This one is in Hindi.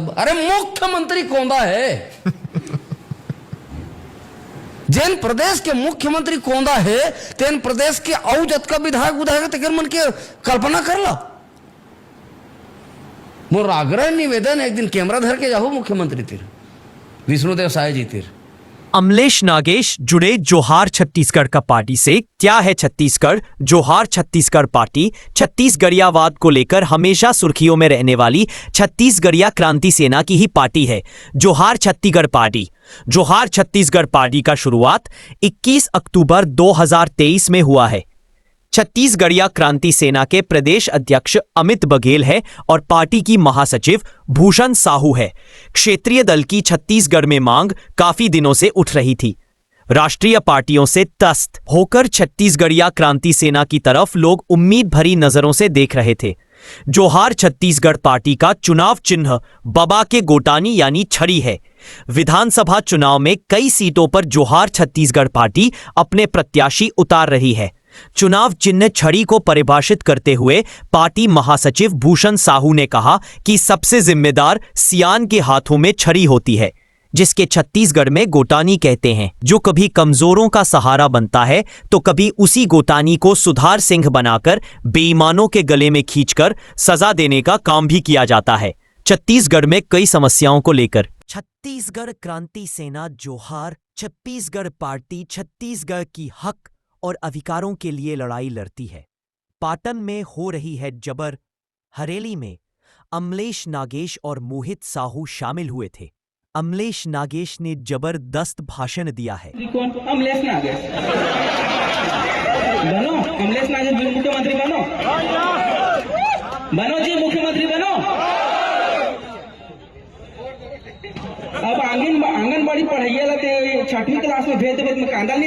अरे मुख्यमंत्री कौंदा है जैन प्रदेश के मुख्यमंत्री कौंदा है तेन प्रदेश के औ जतका विधायक तेकर मन के कल्पना कर ला। मोर आग्रह निवेदन एक दिन कैमरा धर के जाओ मुख्यमंत्री तिर विष्णुदेव साय जी तिर। अमलेश नागेश जुड़े जोहार छत्तीसगढ़ का पार्टी से। क्या है छत्तीसगढ़? जोहार छत्तीसगढ़ पार्टी छत्तीसगढ़ियावाद को लेकर हमेशा सुर्खियों में रहने वाली छत्तीसगढ़िया क्रांति सेना की ही पार्टी है जोहार छत्तीसगढ़ पार्टी। जोहार छत्तीसगढ़ पार्टी का शुरुआत 21 अक्टूबर 2023 में हुआ है। छत्तीसगढ़िया क्रांति सेना के प्रदेश अध्यक्ष अमित बघेल है और पार्टी की महासचिव भूषण साहू है। क्षेत्रीय दल की छत्तीसगढ़ में मांग काफी दिनों से उठ रही थी। राष्ट्रीय पार्टियों से त्रस्त होकर छत्तीसगढ़िया क्रांति सेना की तरफ लोग उम्मीद भरी नजरों से देख रहे थे। जोहार छत्तीसगढ़ पार्टी का चुनाव चिन्ह बबा के गोटानी यानी छड़ी है। विधानसभा चुनाव में कई सीटों पर जोहार छत्तीसगढ़ पार्टी अपने प्रत्याशी उतार रही है। चुनाव चिन्ह छड़ी को परिभाषित करते हुए पार्टी महासचिव भूषण साहू ने कहा कि सबसे जिम्मेदार सियान के हाथों में छड़ी होती है, जिसके छत्तीसगढ़ में गोटानी कहते हैं, जो कभी कमजोरों का सहारा बनता है तो कभी उसी गोटानी को सुधार सिंह बनाकर बेईमानों के गले में खींचकर सजा देने का काम भी किया जाता है। छत्तीसगढ़ में कई समस्याओं को लेकर छत्तीसगढ़ क्रांति सेना जोहार छत्तीसगढ़ पार्टी छत्तीसगढ़ की हक और अधिकारों के लिए लड़ाई लड़ती है। पाटन में हो रही है जबर। हरेली में अमलेश नागेश और मोहित साहू शामिल हुए थे। अमलेश नागेश ने जबरदस्त भाषण दिया है। कौन? अमलेश नागेश बनो, अमलेश नागेश मुख्यमंत्री बनो, बनो जी मुख्यमंत्री बनो। अब आंगनबाड़ी पढ़ाइए 6वीं क्लास में भेज देवे कांदा नहीं